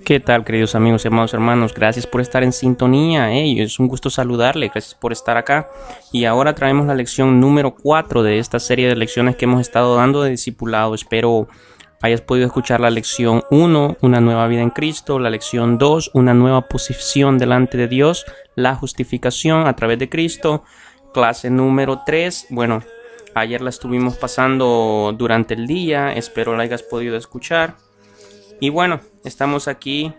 ¿Qué tal, queridos amigos y amados hermanos? Gracias por estar en sintonía. Es un gusto saludarle. Gracias por estar acá. Y ahora traemos la lección número 4 de esta serie de lecciones que hemos estado dando de discipulado. Espero hayas podido escuchar la lección 1, una nueva vida en Cristo. La lección 2, una nueva posición delante de Dios. La justificación a través de Cristo. Clase número 3. Bueno, ayer la estuvimos pasando durante el día. Espero la hayas podido escuchar. Y bueno, estamos aquí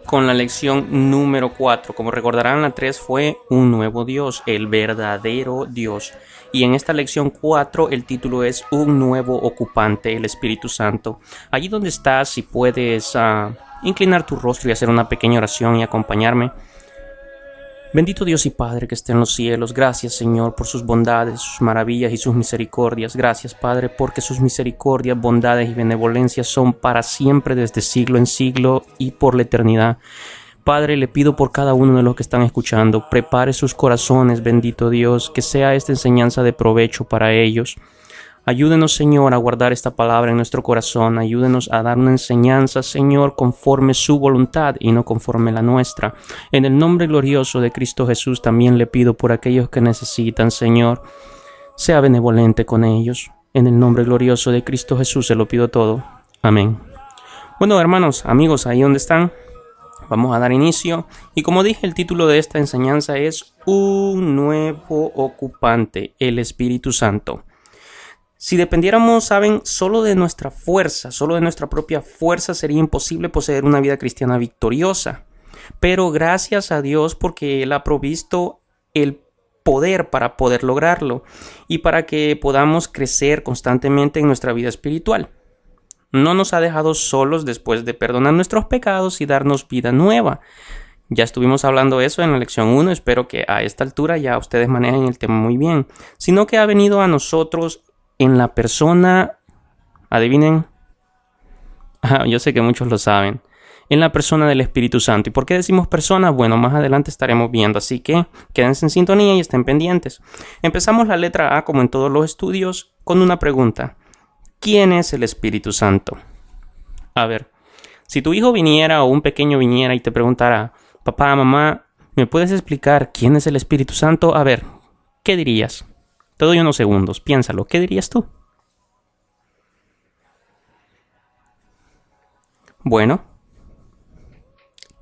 con la lección número 4. Como recordarán, la 3 fue un nuevo Dios, el verdadero Dios. Y en esta lección 4 el título es un nuevo ocupante, el Espíritu Santo. Allí donde estás, si puedes inclinar tu rostro y hacer una pequeña oración y acompañarme. Bendito Dios y Padre que esté en los cielos, gracias Señor por sus bondades, sus maravillas y sus misericordias. Gracias Padre porque sus misericordias, bondades y benevolencias son para siempre desde siglo en siglo y por la eternidad. Padre, le pido por cada uno de los que están escuchando, prepare sus corazones, bendito Dios, que sea esta enseñanza de provecho para ellos. Ayúdenos, Señor, a guardar esta palabra en nuestro corazón. Ayúdenos a dar una enseñanza, Señor, conforme su voluntad y no conforme la nuestra. En el nombre glorioso de Cristo Jesús también le pido por aquellos que necesitan, Señor, sea benevolente con ellos. En el nombre glorioso de Cristo Jesús se lo pido todo. Amén. Bueno, hermanos, amigos, ahí donde están, vamos a dar inicio. Y como dije, el título de esta enseñanza es un nuevo ocupante, el Espíritu Santo. Si dependiéramos, saben, solo de nuestra fuerza, solo de nuestra propia fuerza, sería imposible poseer una vida cristiana victoriosa. Pero gracias a Dios porque Él ha provisto el poder para poder lograrlo y para que podamos crecer constantemente en nuestra vida espiritual. No nos ha dejado solos después de perdonar nuestros pecados y darnos vida nueva. Ya estuvimos hablando de eso en la lección 1, espero que a esta altura ya ustedes manejen el tema muy bien. Sino que ha venido a nosotros en la persona, adivinen, yo sé que muchos lo saben, en la persona del Espíritu Santo. ¿Y por qué decimos persona? Bueno, más adelante estaremos viendo, así que quédense en sintonía y estén pendientes. Empezamos la letra A, como en todos los estudios, con una pregunta. ¿Quién es el Espíritu Santo? A ver, si tu hijo viniera o un pequeño viniera y te preguntara, papá, mamá, ¿me puedes explicar quién es el Espíritu Santo? A ver, ¿qué dirías? Te doy unos segundos, piénsalo, ¿qué dirías tú? Bueno,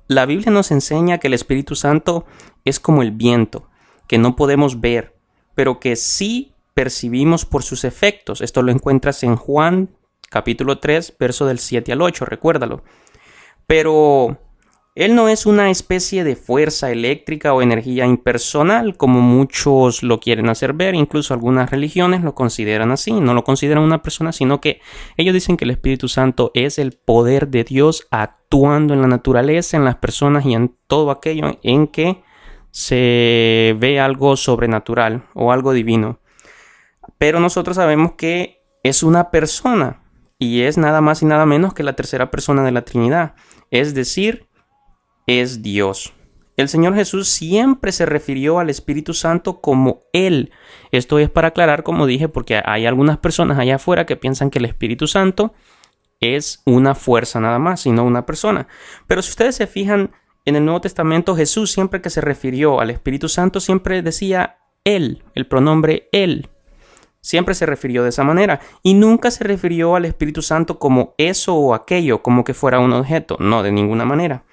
la Biblia nos enseña que el Espíritu Santo es como el viento, que no podemos ver, pero que sí percibimos por sus efectos. Esto lo encuentras en Juan, capítulo 3, verso del 7 al 8, recuérdalo. Pero Él no es una especie de fuerza eléctrica o energía impersonal, como muchos lo quieren hacer ver. Incluso algunas religiones lo consideran así. No lo consideran una persona, sino que ellos dicen que el Espíritu Santo es el poder de Dios actuando en la naturaleza, en las personas y en todo aquello en que se ve algo sobrenatural o algo divino. Pero nosotros sabemos que es una persona y es nada más y nada menos que la tercera persona de la Trinidad. Es decir, es Dios. El Señor Jesús siempre se refirió al Espíritu Santo como Él. Esto es para aclarar, como dije, porque hay algunas personas allá afuera que piensan que el Espíritu Santo es una fuerza nada más y no una persona. Pero si ustedes se fijan en el Nuevo Testamento, Jesús siempre que se refirió al Espíritu Santo siempre decía Él, el pronombre Él. Siempre se refirió de esa manera y nunca se refirió al Espíritu Santo como eso o aquello, como que fuera un objeto. No, de ninguna manera.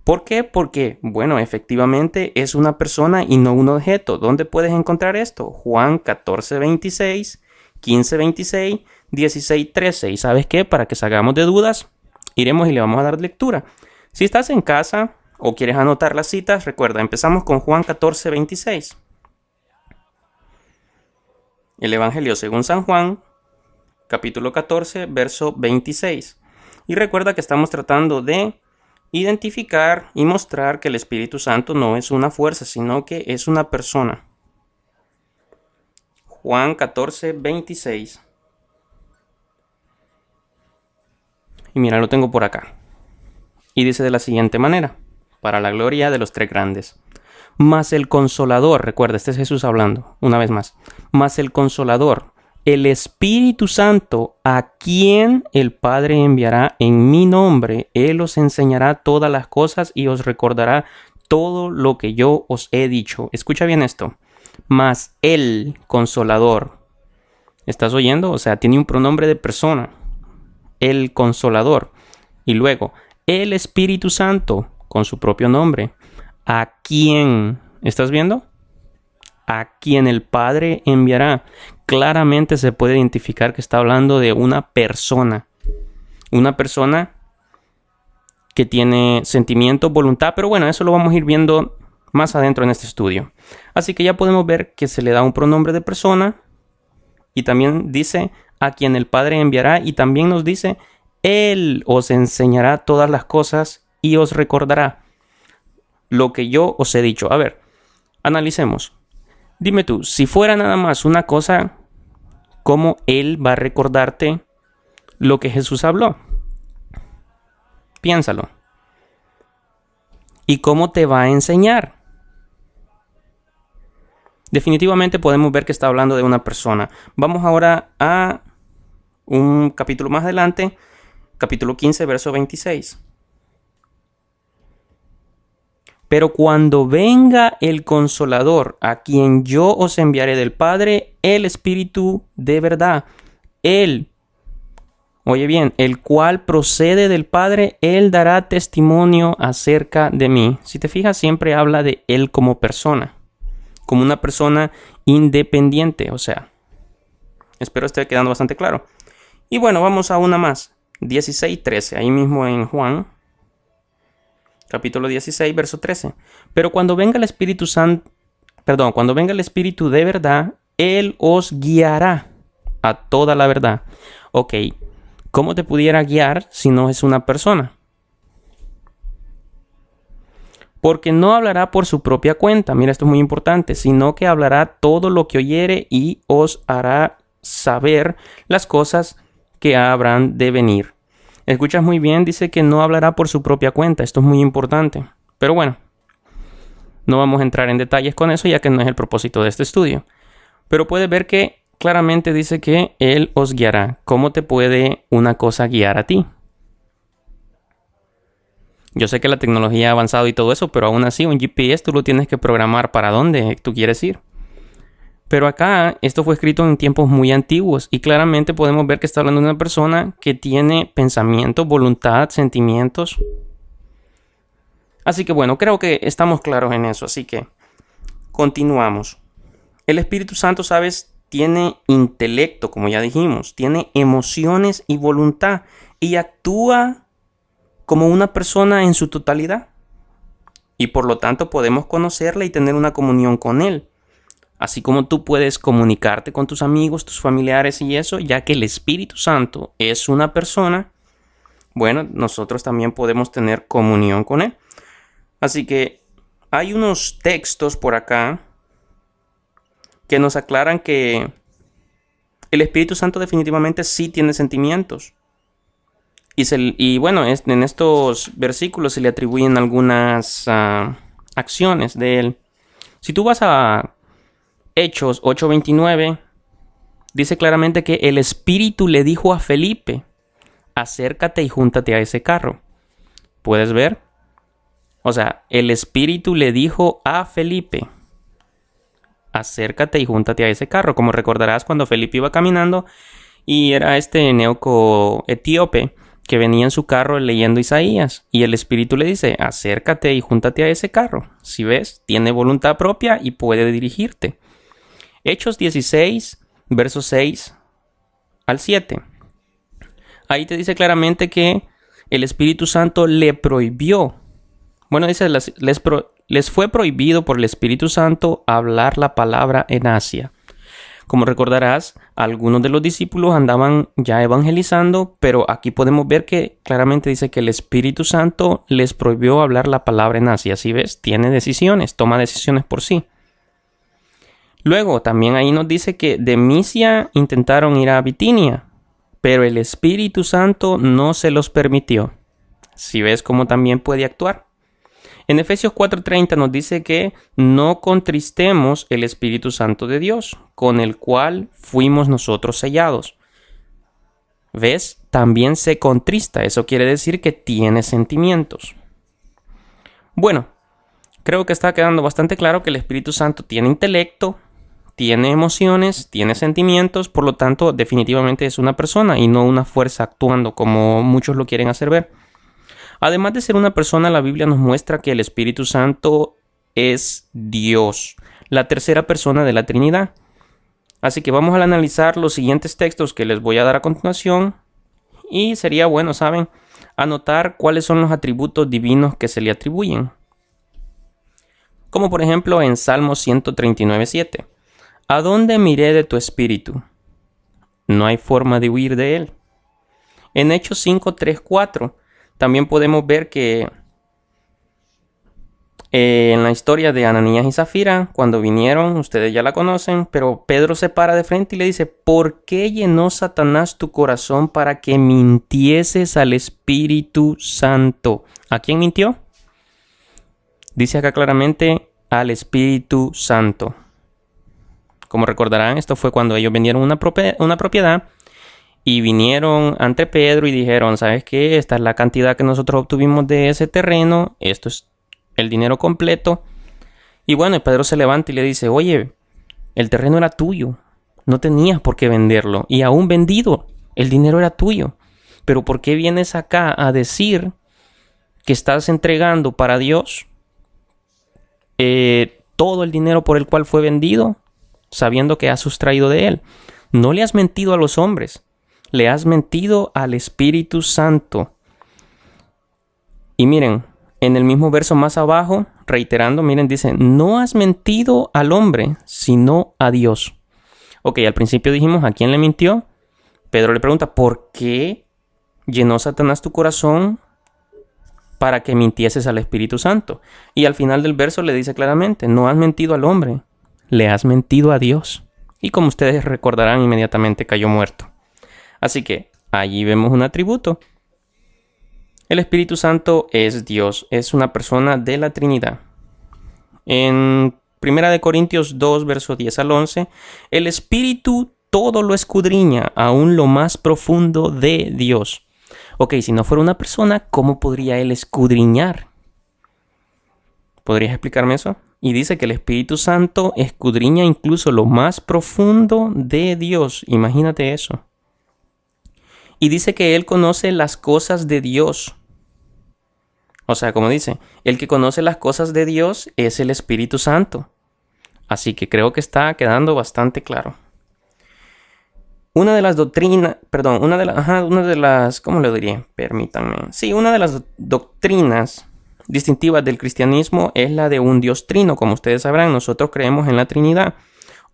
¿Por qué? Porque, bueno, efectivamente es una persona y no un objeto. ¿Dónde puedes encontrar esto? Juan 14:26, 15:26, 16:13. ¿Y sabes qué? Para que salgamos de dudas, iremos y le vamos a dar lectura. Si estás en casa o quieres anotar las citas, recuerda, empezamos con Juan 14:26. El Evangelio según San Juan, capítulo 14, verso 26. Y recuerda que estamos tratando de identificar y mostrar que el Espíritu Santo no es una fuerza, sino que es una persona. Juan 14:26. Y mira, lo tengo por acá. Y dice de la siguiente manera: para la gloria de los tres grandes. Mas el Consolador, recuerda, este es Jesús hablando, una vez más. Mas el Consolador, el Espíritu Santo, a quien el Padre enviará en mi nombre, Él os enseñará todas las cosas y os recordará todo lo que yo os he dicho. Escucha bien esto. Mas el Consolador. ¿Estás oyendo? O sea, tiene un pronombre de persona. El Consolador. Y luego, el Espíritu Santo, con su propio nombre. ¿A quién? ¿Estás viendo? A quien el Padre enviará. Claramente se puede identificar que está hablando de una persona. Una persona que tiene sentimiento, voluntad, pero bueno, eso lo vamos a ir viendo más adentro en este estudio. Así que ya podemos ver que se le da un pronombre de persona y también dice a quien el Padre enviará y también nos dice Él os enseñará todas las cosas y os recordará lo que yo os he dicho. A ver, analicemos. Dime tú, si fuera nada más una cosa, ¿cómo Él va a recordarte lo que Jesús habló? Piénsalo. ¿Y cómo te va a enseñar? Definitivamente podemos ver que está hablando de una persona. Vamos ahora a un capítulo más adelante, capítulo 15, verso 26. Pero cuando venga el Consolador, a quien yo os enviaré del Padre, el Espíritu de verdad, Él, oye bien, el cual procede del Padre, Él dará testimonio acerca de mí. Si te fijas, siempre habla de Él como persona, como una persona independiente, o sea, espero esté quedando bastante claro. Y bueno, vamos a una más, 16:13, ahí mismo en Juan. Capítulo 16, verso 13. Pero cuando venga el Espíritu Santo, cuando venga el Espíritu de verdad, Él os guiará a toda la verdad. Ok, ¿cómo te pudiera guiar si no es una persona? Porque no hablará por su propia cuenta, mira, esto es muy importante, sino que hablará todo lo que oyere y os hará saber las cosas que habrán de venir. Escuchas muy bien, dice que no hablará por su propia cuenta. Esto es muy importante. Pero bueno, no vamos a entrar en detalles con eso ya que no es el propósito de este estudio. Pero puedes ver que claramente dice que Él os guiará. ¿Cómo te puede una cosa guiar a ti? Yo sé que la tecnología ha avanzado y todo eso, pero aún así un GPS tú lo tienes que programar para dónde tú quieres ir. Pero acá esto fue escrito en tiempos muy antiguos y claramente podemos ver que está hablando de una persona que tiene pensamiento, voluntad, sentimientos. Así que bueno, creo que estamos claros en eso, así que continuamos. El Espíritu Santo, ¿sabes? Tiene intelecto, como ya dijimos, tiene emociones y voluntad y actúa como una persona en su totalidad. Y por lo tanto podemos conocerle y tener una comunión con Él. Así como tú puedes comunicarte con tus amigos, tus familiares y eso, ya que el Espíritu Santo es una persona, bueno, nosotros también podemos tener comunión con Él. Así que hay unos textos por acá que nos aclaran que el Espíritu Santo definitivamente sí tiene sentimientos. Y bueno, en estos versículos se le atribuyen algunas acciones de Él. Si tú vas a Hechos 8:29, dice claramente que el Espíritu le dijo a Felipe, acércate y júntate a ese carro. ¿Puedes ver? O sea, el Espíritu le dijo a Felipe, acércate y júntate a ese carro. Como recordarás cuando Felipe iba caminando y era este neuco etíope que venía en su carro leyendo Isaías. Y el Espíritu le dice, acércate y júntate a ese carro. Si ves, tiene voluntad propia y puede dirigirte. Hechos 16, versos 6 al 7. Ahí te dice claramente que el Espíritu Santo le prohibió. Bueno, dice, les fue prohibido por el Espíritu Santo hablar la palabra en Asia. Como recordarás, algunos de los discípulos andaban ya evangelizando, pero aquí podemos ver que claramente dice que el Espíritu Santo les prohibió hablar la palabra en Asia. ¿Sí ves? Tiene decisiones, toma decisiones por sí. Luego, también ahí nos dice que de Misia intentaron ir a Bitinia, pero el Espíritu Santo no se los permitió. ¿Sí ves cómo también puede actuar? En Efesios 4:30 nos dice que no contristemos el Espíritu Santo de Dios, con el cual fuimos nosotros sellados. ¿Ves? También se contrista. Eso quiere decir que tiene sentimientos. Bueno, creo que está quedando bastante claro que el Espíritu Santo tiene intelecto, tiene emociones, tiene sentimientos, por lo tanto, definitivamente es una persona y no una fuerza actuando como muchos lo quieren hacer ver. Además de ser una persona, la Biblia nos muestra que el Espíritu Santo es Dios, la tercera persona de la Trinidad. Así que vamos a analizar los siguientes textos que les voy a dar a continuación. Y sería bueno, ¿saben?, anotar cuáles son los atributos divinos que se le atribuyen. Como por ejemplo en Salmo 139:7. ¿A dónde miré de tu espíritu? No hay forma de huir de él. En Hechos 5:3-4 también podemos ver que en la historia de Ananías y Zafira, cuando vinieron, ustedes ya la conocen, pero Pedro se para de frente y le dice: ¿por qué llenó Satanás tu corazón para que mintieses al Espíritu Santo? ¿A quién mintió? Dice acá claramente: al Espíritu Santo. Como recordarán, esto fue cuando ellos vendieron una propiedad y vinieron ante Pedro y dijeron: ¿sabes qué? Esta es la cantidad que nosotros obtuvimos de ese terreno, esto es el dinero completo. Y bueno, y Pedro se levanta y le dice: oye, el terreno era tuyo, no tenías por qué venderlo, y aún vendido, el dinero era tuyo. Pero ¿por qué vienes acá a decir que estás entregando para Dios todo el dinero por el cual fue vendido, sabiendo que has sustraído de él? No le has mentido a los hombres, le has mentido al Espíritu Santo. Y miren, en el mismo verso más abajo, reiterando, miren, dice: no has mentido al hombre, sino a Dios. Ok, al principio dijimos: ¿a quién le mintió? Pedro le pregunta: ¿por qué llenó Satanás tu corazón para que mintieses al Espíritu Santo? Y al final del verso le dice claramente: no has mentido al hombre, le has mentido a Dios. Y como ustedes recordarán, inmediatamente cayó muerto. Así que allí vemos un atributo. El Espíritu Santo es Dios, es una persona de la Trinidad. En 1 Corintios 2, verso 10 al 11, el Espíritu todo lo escudriña, aún lo más profundo de Dios. Ok, si no fuera una persona, ¿cómo podría él escudriñar? ¿Podrías explicarme eso? Y dice que el Espíritu Santo escudriña incluso lo más profundo de Dios. Imagínate eso. Y dice que él conoce las cosas de Dios. O sea, como dice, el que conoce las cosas de Dios es el Espíritu Santo. Así que creo que está quedando bastante claro. Una de las doctrinas distintivas del cristianismo es la de un Dios trino. Como ustedes sabrán, nosotros creemos en la Trinidad.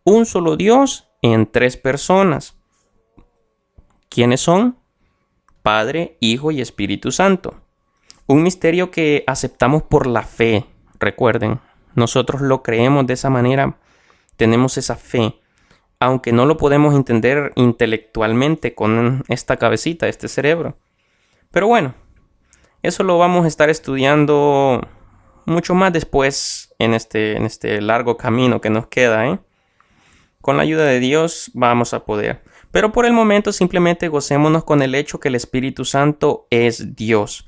Un solo Dios en tres personas. ¿Quiénes son? Padre, Hijo y Espíritu Santo. Un misterio que aceptamos por la fe. Recuerden, nosotros lo creemos de esa manera, tenemos esa fe, aunque no lo podemos entender intelectualmente con esta cabecita, este cerebro. Pero bueno, eso lo vamos a estar estudiando mucho más después en este largo camino que nos queda, Con la ayuda de Dios vamos a poder. Pero por el momento simplemente gocémonos con el hecho que el Espíritu Santo es Dios.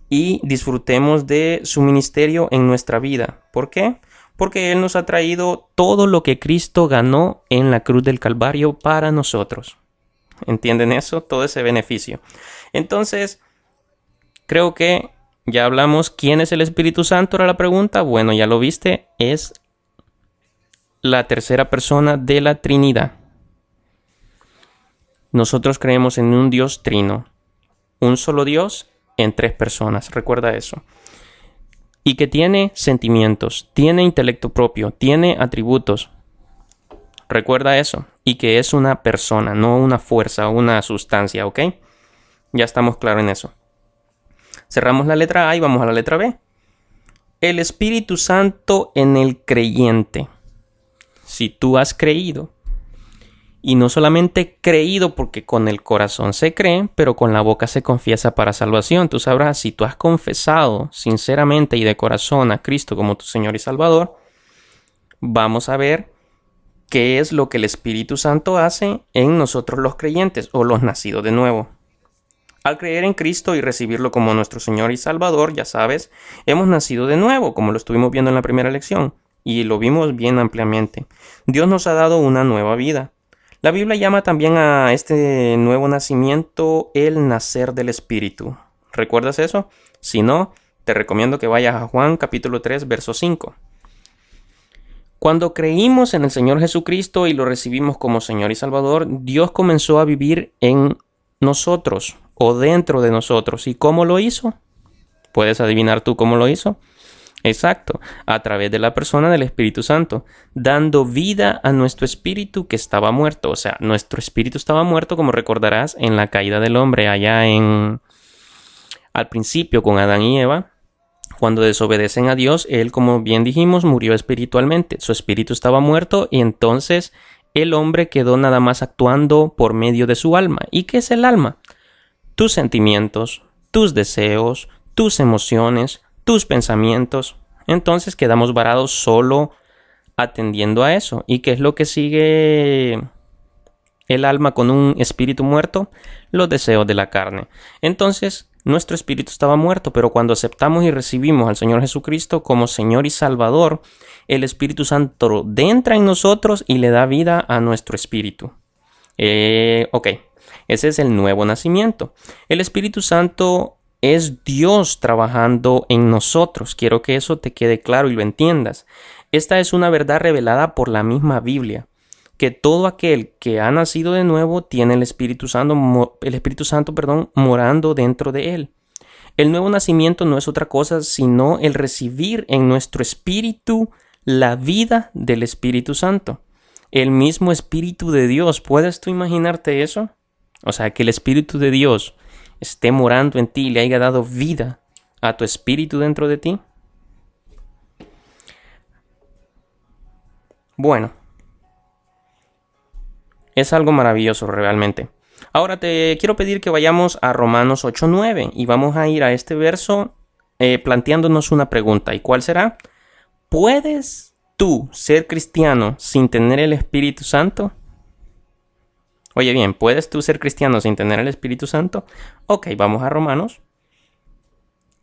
Y disfrutemos de su ministerio en nuestra vida. ¿Por qué? Porque Él nos ha traído todo lo que Cristo ganó en la cruz del Calvario para nosotros. ¿Entienden eso? Todo ese beneficio. Entonces, creo que ya hablamos. ¿Quién es el Espíritu Santo? Era la pregunta. Bueno, ya lo viste. Es la tercera persona de la Trinidad. Nosotros creemos en un Dios trino. Un solo Dios en tres personas, recuerda eso. Y que tiene sentimientos, tiene intelecto propio, tiene atributos. Recuerda eso. Y que es una persona, no una fuerza o una sustancia, ¿ok? Ya estamos claros en eso. Cerramos la letra A y vamos a la letra B. El Espíritu Santo en el creyente. Si tú has creído Y no solamente creído, porque con el corazón se cree, pero con la boca se confiesa para salvación. Tú sabrás, si tú has confesado sinceramente y de corazón a Cristo como tu Señor y Salvador, vamos a ver qué es lo que el Espíritu Santo hace en nosotros los creyentes o los nacidos de nuevo. Al creer en Cristo y recibirlo como nuestro Señor y Salvador, ya sabes, hemos nacido de nuevo, como lo estuvimos viendo en la primera lección, y lo vimos bien ampliamente. Dios nos ha dado una nueva vida. La Biblia llama también a este nuevo nacimiento el nacer del Espíritu. ¿Recuerdas eso? Si no, te recomiendo que vayas a Juan capítulo 3, verso 5. Cuando creímos en el Señor Jesucristo y lo recibimos como Señor y Salvador, Dios comenzó a vivir en nosotros o dentro de nosotros. ¿Y cómo lo hizo? ¿Puedes adivinar tú cómo lo hizo? Exacto, a través de la persona del Espíritu Santo, dando vida a nuestro espíritu que estaba muerto. O sea, nuestro espíritu estaba muerto, como recordarás, en la caída del hombre allá al principio con Adán y Eva. Cuando desobedecen a Dios, él, como bien dijimos, murió espiritualmente. Su espíritu estaba muerto y entonces el hombre quedó nada más actuando por medio de su alma. ¿Y qué es el alma? Tus sentimientos, tus deseos, tus emociones, tus pensamientos. Entonces quedamos varados solo atendiendo a eso. ¿Y qué es lo que sigue el alma con un espíritu muerto? Los deseos de la carne. Entonces nuestro espíritu estaba muerto, pero cuando aceptamos y recibimos al Señor Jesucristo como Señor y Salvador, el Espíritu Santo entra en nosotros y le da vida a nuestro espíritu. Ok, ese es el nuevo nacimiento. El Espíritu Santo es Dios trabajando en nosotros. Quiero que eso te quede claro y lo entiendas. Esta es una verdad revelada por la misma Biblia, que todo aquel que ha nacido de nuevo tiene el Espíritu Santo, morando dentro de él. El nuevo nacimiento no es otra cosa sino el recibir en nuestro espíritu la vida del Espíritu Santo. El mismo Espíritu de Dios. ¿Puedes tú imaginarte eso? O sea, que el Espíritu de Dios esté morando en ti y le haya dado vida a tu espíritu dentro de ti. Bueno, es algo maravilloso realmente. Ahora te quiero pedir que vayamos a Romanos 8:9 y vamos a ir a este verso planteándonos una pregunta. ¿Y cuál será? ¿Puedes tú ser cristiano sin tener el Espíritu Santo? Oye bien, ¿puedes tú ser cristiano sin tener el Espíritu Santo? Ok, vamos a Romanos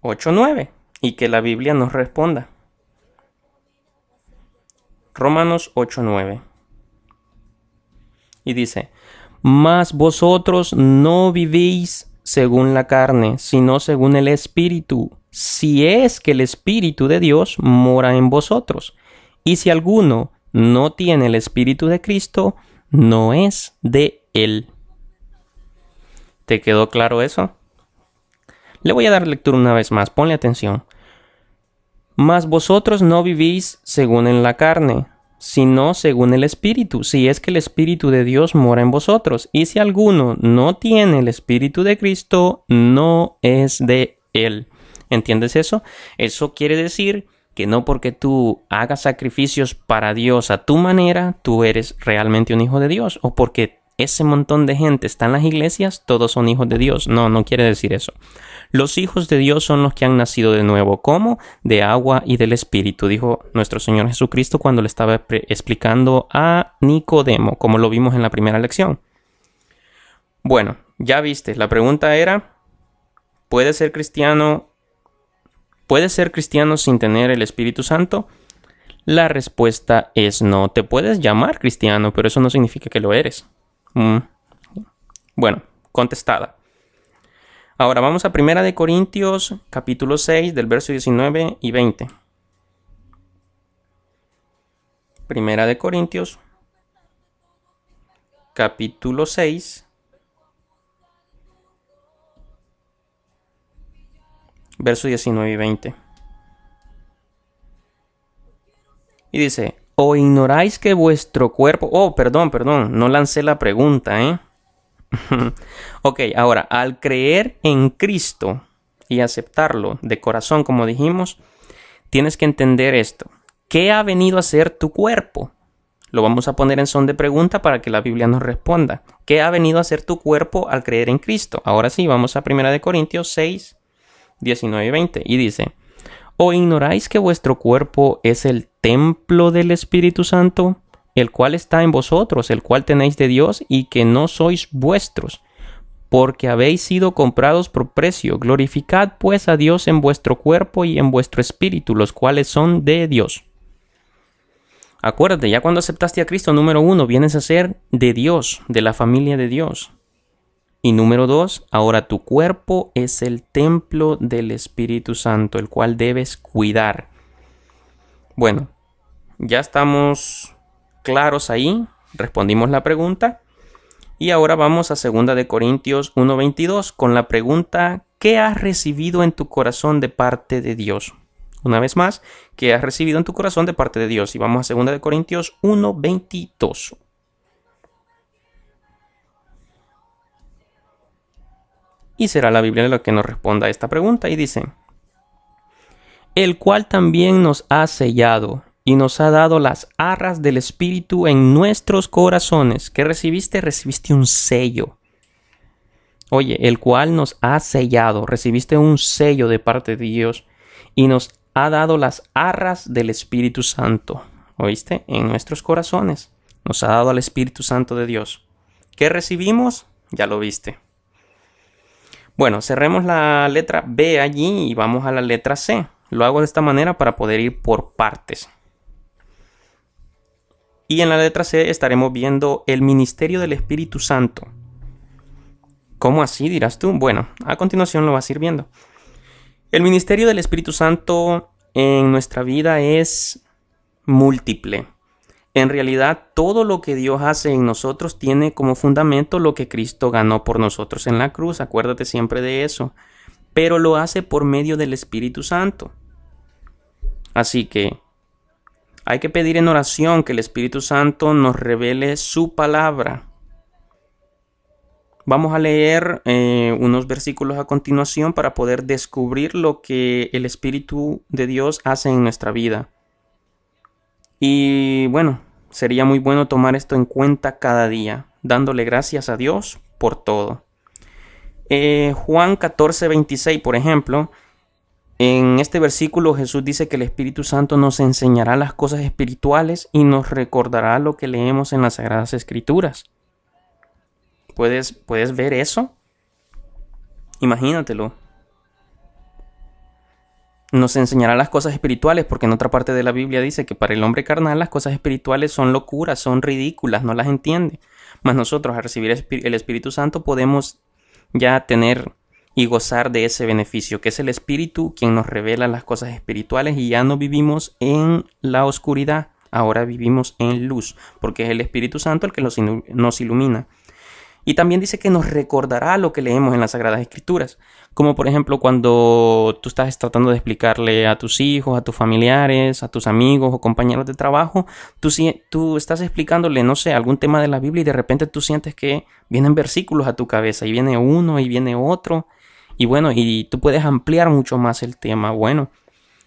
8:9 y que la Biblia nos responda. Romanos 8:9. Y dice: mas vosotros no vivís según la carne, sino según el Espíritu, si es que el Espíritu de Dios mora en vosotros. Y si alguno no tiene el Espíritu de Cristo, no es de él. ¿Te quedó claro eso? Le voy a dar lectura una vez más, ponle atención. Mas vosotros no vivís según en la carne, sino según el Espíritu, si es que el Espíritu de Dios mora en vosotros. Y si alguno no tiene el Espíritu de Cristo, no es de él. ¿Entiendes eso? Eso quiere decir que no porque tú hagas sacrificios para Dios a tu manera, tú eres realmente un hijo de Dios. O porque ese montón de gente está en las iglesias, todos son hijos de Dios. No, no quiere decir eso. Los hijos de Dios son los que han nacido de nuevo. ¿Cómo? De agua y del Espíritu, dijo nuestro Señor Jesucristo cuando le estaba explicando a Nicodemo, como lo vimos en la primera lección. Bueno, ya viste, la pregunta era, ¿puedes ser cristiano sin tener el Espíritu Santo? La respuesta es no. Te puedes llamar cristiano, pero eso no significa que lo eres. Bueno, contestada. Ahora vamos a 1 Corintios capítulo 6 del verso 19 y 20. 1 Corintios capítulo 6 verso 19 y 20. Y dice: ¿o ignoráis que vuestro cuerpo... Oh, perdón, no lancé la pregunta, Ok, ahora, al creer en Cristo y aceptarlo de corazón, como dijimos, tienes que entender esto. ¿Qué ha venido a ser tu cuerpo? Lo vamos a poner en son de pregunta para que la Biblia nos responda. ¿Qué ha venido a hacer tu cuerpo al creer en Cristo? Ahora sí, vamos a 1 Corintios 6, 19 y 20. Y dice: ¿O ignoráis que vuestro cuerpo es el templo del Espíritu Santo, el cual está en vosotros, el cual tenéis de Dios, y que no sois vuestros, porque habéis sido comprados por precio? Glorificad pues a Dios en vuestro cuerpo y en vuestro espíritu, los cuales son de Dios. Acuérdate, ya cuando aceptaste a Cristo, número 1, vienes a ser de Dios, de la familia de Dios. Y número 2, ahora tu cuerpo es el templo del Espíritu Santo, el cual debes cuidar. Bueno, ya estamos claros ahí, respondimos la pregunta. Y ahora vamos a 2 Corintios 1:22 con la pregunta: ¿qué has recibido en tu corazón de parte de Dios? Una vez más, ¿qué has recibido en tu corazón de parte de Dios? Y vamos a 2 Corintios 1:22. Y será la Biblia la que nos responda a esta pregunta y dice: el cual también nos ha sellado y nos ha dado las arras del Espíritu en nuestros corazones. ¿Qué recibiste? Recibiste un sello. Oye, el cual nos ha sellado. Recibiste un sello de parte de Dios y nos ha dado las arras del Espíritu Santo. ¿Oíste? En nuestros corazones. Nos ha dado al Espíritu Santo de Dios. ¿Qué recibimos? Ya lo viste. Bueno, cerremos la letra B allí y vamos a la letra C. Lo hago de esta manera para poder ir por partes. Y en la letra C estaremos viendo el ministerio del Espíritu Santo. ¿Cómo así, dirás tú? Bueno, a continuación lo vas a ir viendo. El ministerio del Espíritu Santo en nuestra vida es múltiple. En realidad, todo lo que Dios hace en nosotros tiene como fundamento lo que Cristo ganó por nosotros en la cruz. Acuérdate siempre de eso. Pero lo hace por medio del Espíritu Santo. Así que hay que pedir en oración que el Espíritu Santo nos revele su palabra. Vamos a leer unos versículos a continuación para poder descubrir lo que el Espíritu de Dios hace en nuestra vida. Y bueno, sería muy bueno tomar esto en cuenta cada día, dándole gracias a Dios por todo. Juan 14:26, por ejemplo, en este versículo Jesús dice que el Espíritu Santo nos enseñará las cosas espirituales y nos recordará lo que leemos en las Sagradas Escrituras. ¿Puedes ver eso? Imagínatelo. Nos enseñará las cosas espirituales, porque en otra parte de la Biblia dice que para el hombre carnal las cosas espirituales son locuras, son ridículas, no las entiende. Mas nosotros al recibir el Espíritu Santo podemos ya tener y gozar de ese beneficio, que es el Espíritu quien nos revela las cosas espirituales, y ya no vivimos en la oscuridad, ahora vivimos en luz, porque es el Espíritu Santo el que nos ilumina. Y también dice que nos recordará lo que leemos en las Sagradas Escrituras. Como por ejemplo cuando tú estás tratando de explicarle a tus hijos, a tus familiares, a tus amigos o compañeros de trabajo, tú estás explicándole, no sé, algún tema de la Biblia y de repente tú sientes que vienen versículos a tu cabeza y viene uno y viene otro. Y bueno, y tú puedes ampliar mucho más el tema. Bueno,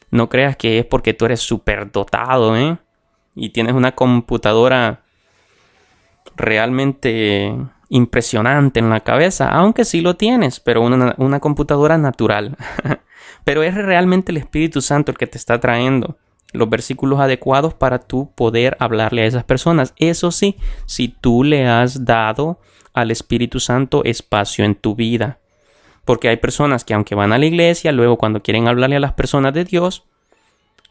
no creas que es porque tú eres súper dotado, y tienes una computadora realmente impresionante en la cabeza, aunque sí lo tienes, pero una computadora natural. Pero es realmente el Espíritu Santo el que te está trayendo los versículos adecuados para tú poder hablarle a esas personas. Eso sí, si tú le has dado al Espíritu Santo espacio en tu vida. Porque hay personas que aunque van a la iglesia, luego cuando quieren hablarle a las personas de Dios,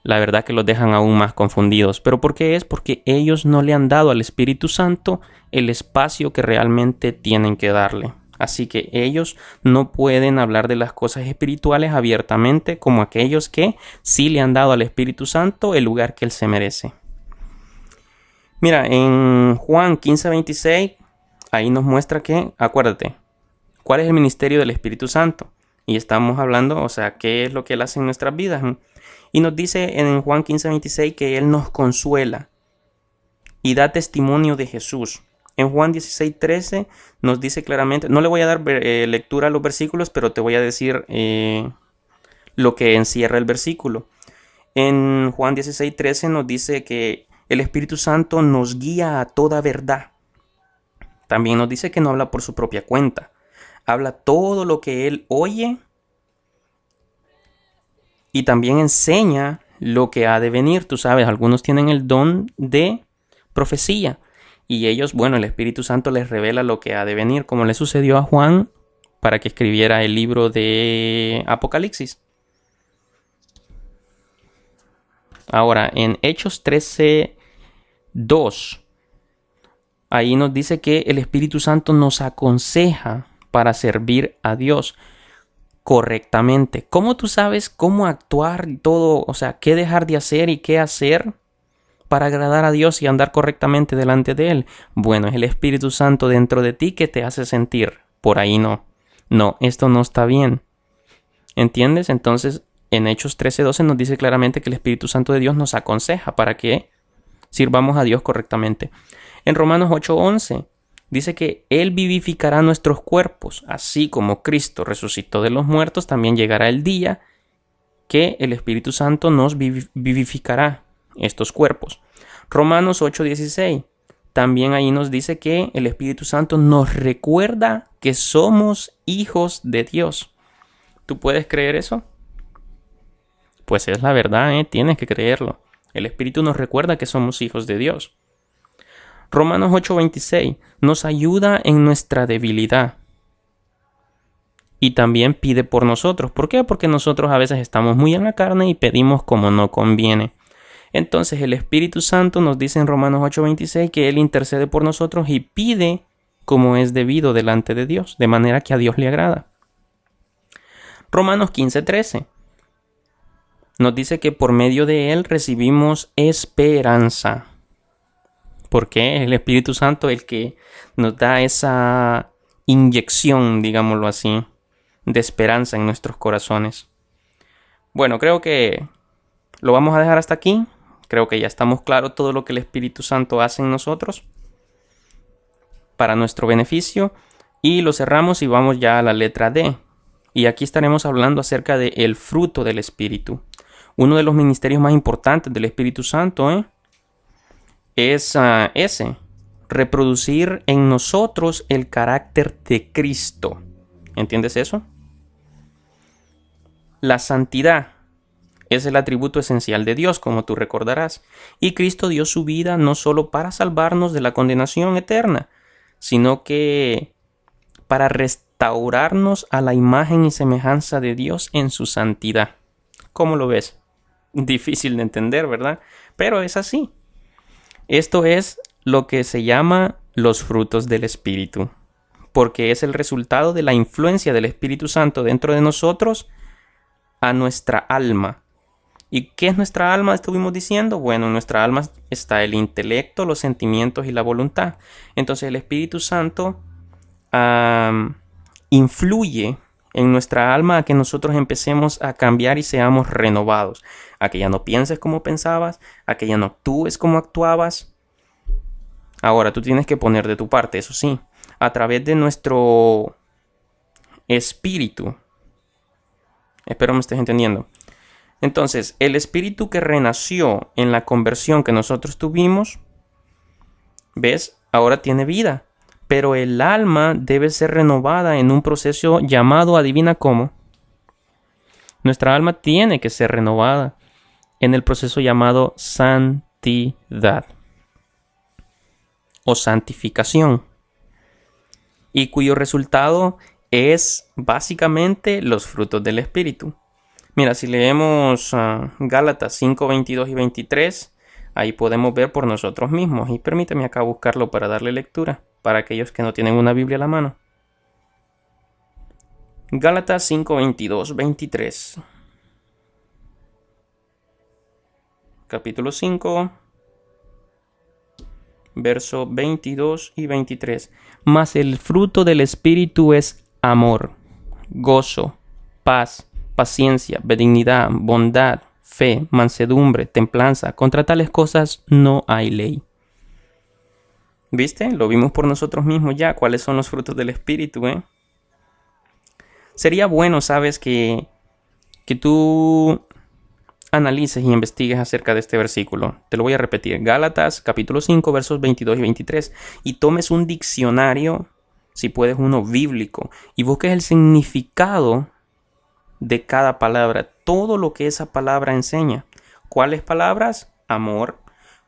la verdad que los dejan aún más confundidos. ¿Pero por qué es? Porque ellos no le han dado al Espíritu Santo el espacio que realmente tienen que darle. Así que ellos no pueden hablar de las cosas espirituales abiertamente como aquellos que sí le han dado al Espíritu Santo el lugar que él se merece. Mira, en Juan 15:26, ahí nos muestra que, acuérdate, ¿cuál es el ministerio del Espíritu Santo? Y estamos hablando, o sea, ¿qué es lo que él hace en nuestras vidas? Y nos dice en Juan 15:26 que él nos consuela y da testimonio de Jesús. En Juan 16:13 nos dice claramente, no le voy a dar lectura a los versículos, pero te voy a decir lo que encierra el versículo. En Juan 16:13 nos dice que El Espíritu Santo nos guía a toda verdad. También nos dice que no habla por su propia cuenta. Habla todo lo que Él oye y también enseña lo que ha de venir. Tú sabes, algunos tienen el don de profecía y ellos, bueno, el Espíritu Santo les revela lo que ha de venir, como le sucedió a Juan para que escribiera el libro de Apocalipsis. Ahora, en Hechos 13:2, ahí nos dice que el Espíritu Santo nos aconseja para servir a Dios correctamente. ¿Cómo tú sabes cómo actuar y todo? O sea, qué dejar de hacer y qué hacer para agradar a Dios y andar correctamente delante de Él. Bueno, es el Espíritu Santo dentro de ti que te hace sentir. Por ahí no. No, esto no está bien. ¿Entiendes? Entonces, en Hechos 13:12 nos dice claramente que el Espíritu Santo de Dios nos aconseja para que sirvamos a Dios correctamente. En Romanos 8:11 dice que Él vivificará nuestros cuerpos, así como Cristo resucitó de los muertos, también llegará el día que el Espíritu Santo nos vivificará estos cuerpos. Romanos 8:16 también ahí nos dice que el Espíritu Santo nos recuerda que somos hijos de Dios. ¿Tú puedes creer eso? Pues es la verdad, tienes que creerlo. El Espíritu nos recuerda que somos hijos de Dios. Romanos 8:26 nos ayuda en nuestra debilidad. Y también pide por nosotros. ¿Por qué? Porque nosotros a veces estamos muy en la carne y pedimos como no conviene. Entonces el Espíritu Santo nos dice en Romanos 8:26 que Él intercede por nosotros y pide como es debido delante de Dios, de manera que a Dios le agrada. Romanos 15:13 nos dice que por medio de Él recibimos esperanza. Porque es el Espíritu Santo el que nos da esa inyección, digámoslo así, de esperanza en nuestros corazones. Bueno, creo que lo vamos a dejar hasta aquí. Creo que ya estamos claros todo lo que el Espíritu Santo hace en nosotros para nuestro beneficio. Y lo cerramos y vamos ya a la letra D. Y aquí estaremos hablando acerca del fruto del Espíritu. Uno de los ministerios más importantes del Espíritu Santo es ese, reproducir en nosotros el carácter de Cristo. ¿Entiendes eso? La santidad es el atributo esencial de Dios, como tú recordarás. Y Cristo dio su vida no solo para salvarnos de la condenación eterna, sino que para restaurarnos a la imagen y semejanza de Dios en su santidad. ¿Cómo lo ves? Difícil de entender, ¿verdad? Pero es así. Esto es lo que se llama los frutos del Espíritu, porque es el resultado de la influencia del Espíritu Santo dentro de nosotros a nuestra alma. ¿Y qué es nuestra alma? Estuvimos diciendo, bueno, en nuestra alma está el intelecto, los sentimientos y la voluntad. Entonces el Espíritu Santo influye en nuestra alma a que nosotros empecemos a cambiar y seamos renovados. A que ya no pienses como pensabas, a que ya no actúes como actuabas. Ahora tú tienes que poner de tu parte, eso sí, a través de nuestro espíritu. Espero me estés entendiendo. Entonces, el espíritu que renació en la conversión que nosotros tuvimos, ¿ves? Ahora tiene vida. Pero el alma debe ser renovada en un proceso llamado, adivina cómo. Nuestra alma tiene que ser renovada en el proceso llamado santidad o santificación, y cuyo resultado es básicamente los frutos del Espíritu. Mira, si leemos Gálatas 5, 22 y 23, ahí podemos ver por nosotros mismos. Y permíteme acá buscarlo para darle lectura para aquellos que no tienen una Biblia a la mano. Gálatas 5, 22, 23. Capítulo 5, verso 22 y 23. Mas el fruto del Espíritu es amor, gozo, paz, paciencia, benignidad, bondad, fe, mansedumbre, templanza. Contra tales cosas no hay ley. ¿Viste? Lo vimos por nosotros mismos ya. ¿Cuáles son los frutos del Espíritu, Sería bueno, sabes, que tú analices y investigues acerca de este versículo. Te lo voy a repetir. Gálatas capítulo 5 versos 22 y 23. Y tomes un diccionario, si puedes uno bíblico, y busques el significado de cada palabra. Todo lo que esa palabra enseña. ¿Cuáles palabras? Amor,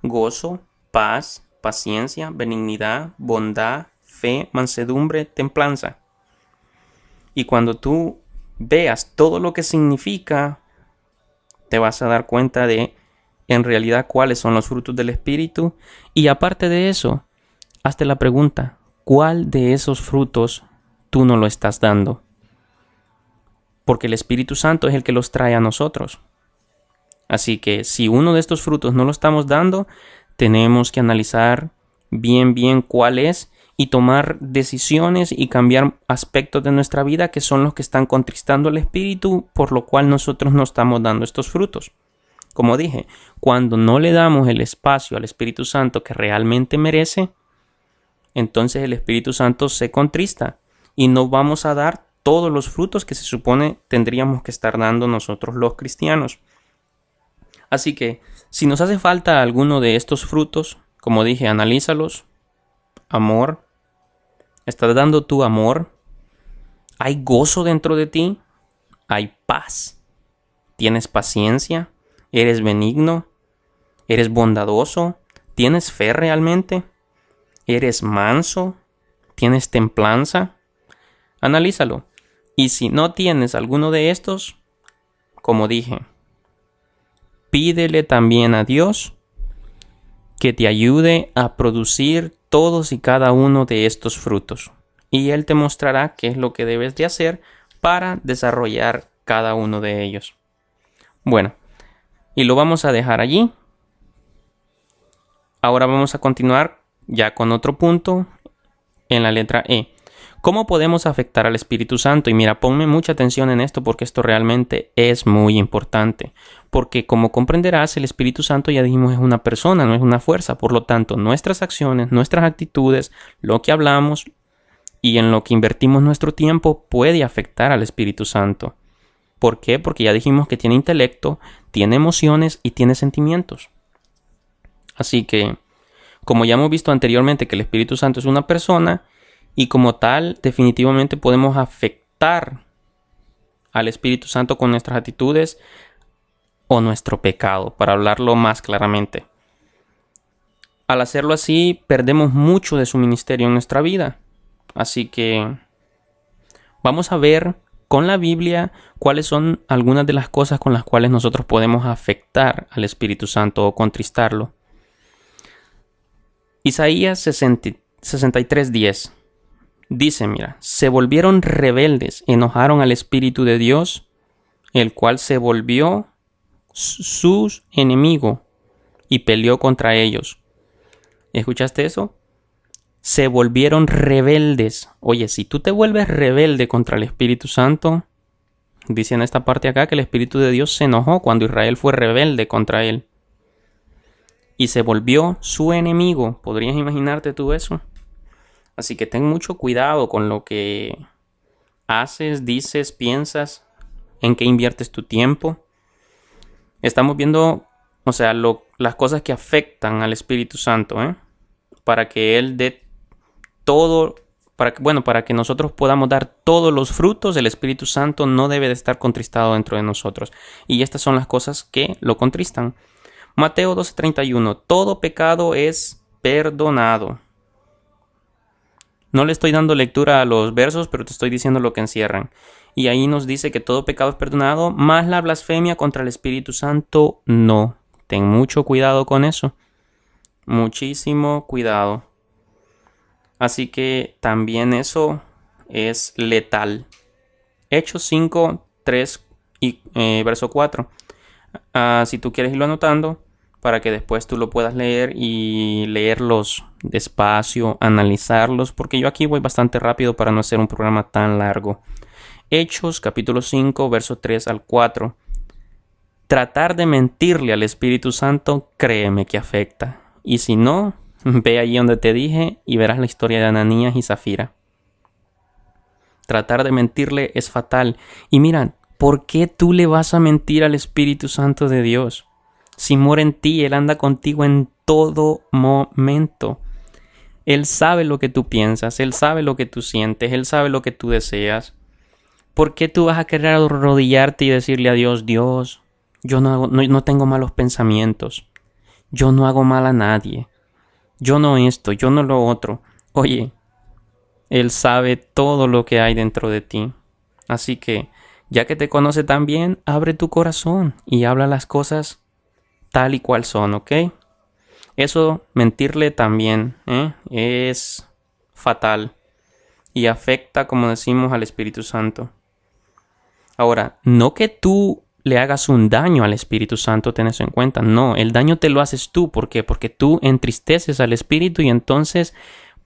gozo, paz, paciencia, benignidad, bondad, fe, mansedumbre, templanza. Y cuando tú veas todo lo que significa, te vas a dar cuenta de en realidad cuáles son los frutos del Espíritu. Y aparte de eso, hazte la pregunta, ¿cuál de esos frutos tú no lo estás dando? Porque el Espíritu Santo es el que los trae a nosotros. Así que si uno de estos frutos no lo estamos dando, tenemos que analizar bien cuál es y tomar decisiones y cambiar aspectos de nuestra vida que son los que están contristando al Espíritu, por lo cual nosotros no estamos dando estos frutos. Como dije, cuando no le damos el espacio al Espíritu Santo que realmente merece, entonces el Espíritu Santo se contrista y no vamos a dar todos los frutos que se supone tendríamos que estar dando nosotros los cristianos. Así que, si nos hace falta alguno de estos frutos, como dije, analízalos. Amor. ¿Estás dando tu amor? ¿Hay gozo dentro de ti? ¿Hay paz? ¿Tienes paciencia? ¿Eres benigno? ¿Eres bondadoso? ¿Tienes fe realmente? ¿Eres manso? ¿Tienes templanza? Analízalo. Y si no tienes alguno de estos, como dije, pídele también a Dios que te ayude a producir todos y cada uno de estos frutos. Y Él te mostrará qué es lo que debes de hacer para desarrollar cada uno de ellos. Bueno, y lo vamos a dejar allí. Ahora vamos a continuar ya con otro punto en la letra E. ¿Cómo podemos afectar al Espíritu Santo? Y mira, ponme mucha atención en esto porque esto realmente es muy importante. Porque como comprenderás, el Espíritu Santo, ya dijimos, es una persona, no es una fuerza. Por lo tanto, nuestras acciones, nuestras actitudes, lo que hablamos y en lo que invertimos nuestro tiempo puede afectar al Espíritu Santo. ¿Por qué? Porque ya dijimos que tiene intelecto, tiene emociones y tiene sentimientos. Así que, como ya hemos visto anteriormente que el Espíritu Santo es una persona, y como tal, definitivamente podemos afectar al Espíritu Santo con nuestras actitudes o nuestro pecado, para hablarlo más claramente. Al hacerlo así, perdemos mucho de su ministerio en nuestra vida. Así que vamos a ver con la Biblia cuáles son algunas de las cosas con las cuales nosotros podemos afectar al Espíritu Santo o contristarlo. Isaías 63:10. Dice, mira, se volvieron rebeldes, enojaron al Espíritu de Dios, el cual se volvió su enemigo y peleó contra ellos. ¿Escuchaste eso? Se volvieron rebeldes. Oye, si tú te vuelves rebelde contra el Espíritu Santo, dice en esta parte acá que el Espíritu de Dios se enojó cuando Israel fue rebelde contra él. Y se volvió su enemigo. ¿Podrías imaginarte tú eso? Así que ten mucho cuidado con lo que haces, dices, piensas, en qué inviertes tu tiempo. Estamos viendo, las cosas que afectan al Espíritu Santo, para que Él dé todo, para que nosotros podamos dar todos los frutos. El Espíritu Santo no debe de estar contristado dentro de nosotros. Y estas son las cosas que lo contristan. Mateo 12:31. Todo pecado es perdonado. No le estoy dando lectura a los versos, pero te estoy diciendo lo que encierran. Y ahí nos dice que todo pecado es perdonado, más la blasfemia contra el Espíritu Santo no. Ten mucho cuidado con eso. Muchísimo cuidado. Así que también eso es letal. Hechos 5, 3 y verso 4. Si tú quieres irlo anotando, para que después tú lo puedas leer y leerlos despacio, analizarlos, porque yo aquí voy bastante rápido para no hacer un programa tan largo. Hechos capítulo 5, verso 3 al 4. Tratar de mentirle al Espíritu Santo, créeme que afecta. Y si no, ve allí donde te dije y verás la historia de Ananías y Zafira. Tratar de mentirle es fatal. Y mira, ¿Por qué tú le vas a mentir al Espíritu Santo de Dios? Si mora en ti, Él anda contigo en todo momento. Él sabe lo que tú piensas, Él sabe lo que tú sientes, Él sabe lo que tú deseas. ¿Por qué tú vas a querer arrodillarte y decirle a Dios, Dios, yo no tengo malos pensamientos, yo no hago mal a nadie, yo no esto, yo no lo otro? Oye, Él sabe todo lo que hay dentro de ti. Así que, ya que te conoce tan bien, abre tu corazón y habla las cosas tal y cual son, ¿ok? Eso, mentirle también, es fatal y afecta, como decimos, al Espíritu Santo. Ahora, no que tú le hagas un daño al Espíritu Santo, ten eso en cuenta. No, el daño te lo haces tú. ¿Por qué? Porque tú entristeces al Espíritu y entonces,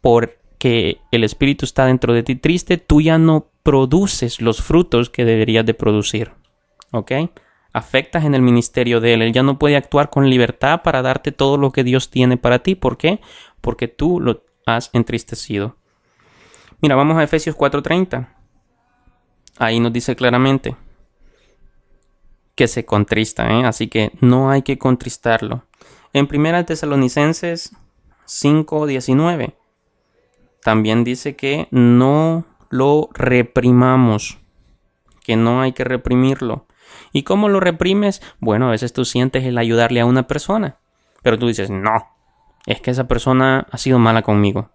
porque el Espíritu está dentro de ti triste, tú ya no produces los frutos que deberías de producir. ¿Ok? Afectas en el ministerio de Él. Él ya no puede actuar con libertad para darte todo lo que Dios tiene para ti. ¿Por qué? Porque tú lo has entristecido. Mira, vamos a Efesios 4:30. Ahí nos dice claramente que se contrista, así que no hay que contristarlo. En 1 Tesalonicenses 5:19 también dice que no lo reprimamos, que no hay que reprimirlo. ¿Y cómo lo reprimes? Bueno, a veces tú sientes el ayudarle a una persona, pero tú dices, no, es que esa persona ha sido mala conmigo.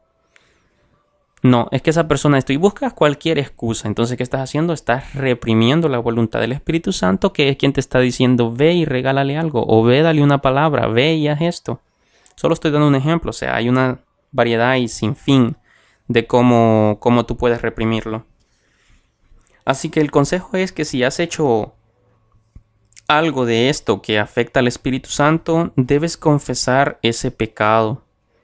No, es que esa persona esto y buscas cualquier excusa. Entonces, ¿qué estás haciendo? Estás reprimiendo la voluntad del Espíritu Santo, que es quien te está diciendo, ve y regálale algo, o ve, dale una palabra, ve y haz esto. Solo estoy dando un ejemplo, o sea, hay una variedad y sin fin de cómo tú puedes reprimirlo. Así que el consejo es que si has hecho algo de esto que afecta al Espíritu Santo, debes confesar ese pecado,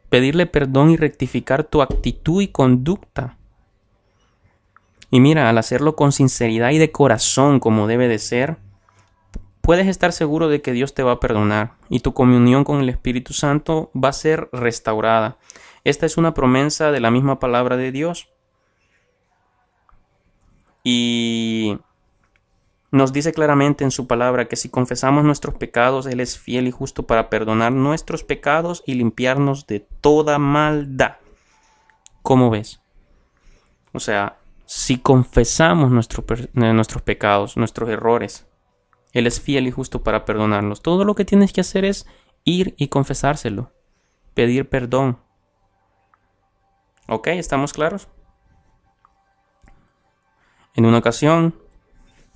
pedirle perdón y rectificar tu actitud y conducta. Y mira, al hacerlo con sinceridad y de corazón como debe de ser, puedes estar seguro de que Dios te va a perdonar y tu comunión con el Espíritu Santo va a ser restaurada. Esta es una promesa de la misma palabra de Dios. Y nos dice claramente en su palabra que si confesamos nuestros pecados, Él es fiel y justo para perdonar nuestros pecados y limpiarnos de toda maldad. ¿Cómo ves? O sea, si confesamos nuestros pecados, nuestros errores, Él es fiel y justo para perdonarnos. Todo lo que tienes que hacer es ir y confesárselo, pedir perdón. ¿Ok? ¿Estamos claros? En una ocasión,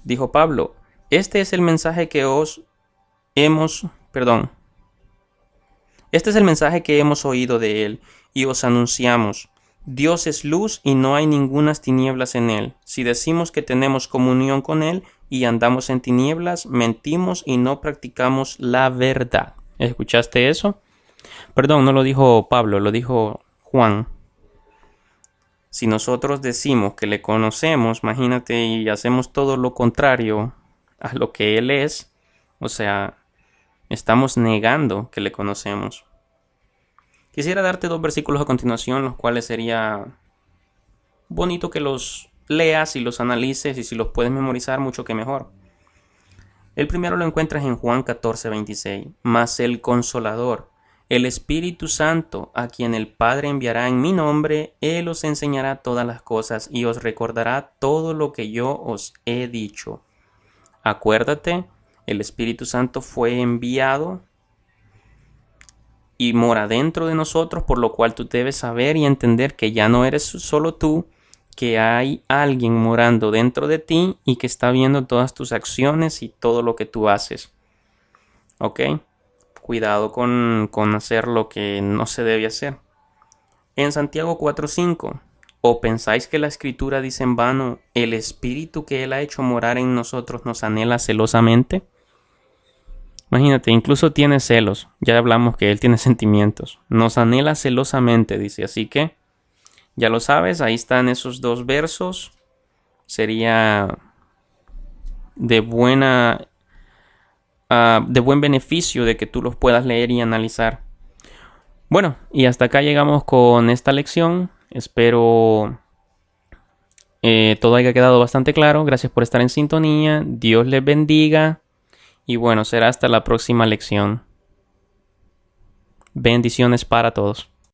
dijo Pablo, este es el mensaje que hemos oído de Él y os anunciamos. Dios es luz y no hay ningunas tinieblas en Él. Si decimos que tenemos comunión con Él y andamos en tinieblas, mentimos y no practicamos la verdad. ¿Escuchaste eso? Perdón, no lo dijo Pablo, lo dijo Juan. Si nosotros decimos que le conocemos, imagínate, y hacemos todo lo contrario a lo que Él es, o sea, estamos negando que le conocemos. Quisiera darte 2 versículos a continuación, los cuales sería bonito que los leas y los analices, y si los puedes memorizar, mucho que mejor. El primero lo encuentras en Juan 14:26. Mas el Consolador, el Espíritu Santo, a quien el Padre enviará en mi nombre, Él os enseñará todas las cosas y os recordará todo lo que yo os he dicho. Acuérdate, el Espíritu Santo fue enviado y mora dentro de nosotros, por lo cual tú debes saber y entender que ya no eres solo tú, que hay alguien morando dentro de ti y que está viendo todas tus acciones y todo lo que tú haces. ¿Ok? Cuidado con hacer lo que no se debe hacer. En Santiago 4:5, ¿o pensáis que la Escritura dice en vano, el Espíritu que Él ha hecho morar en nosotros nos anhela celosamente? Imagínate, incluso tiene celos. Ya hablamos que Él tiene sentimientos. Nos anhela celosamente, dice. Así que, ya lo sabes, ahí están esos 2 versos. Sería de buen beneficio de que tú los puedas leer y analizar. Bueno, y hasta acá llegamos con esta lección. Espero todo haya quedado bastante claro. Gracias por estar en sintonía. Dios les bendiga. Y bueno, será hasta la próxima lección. Bendiciones para todos.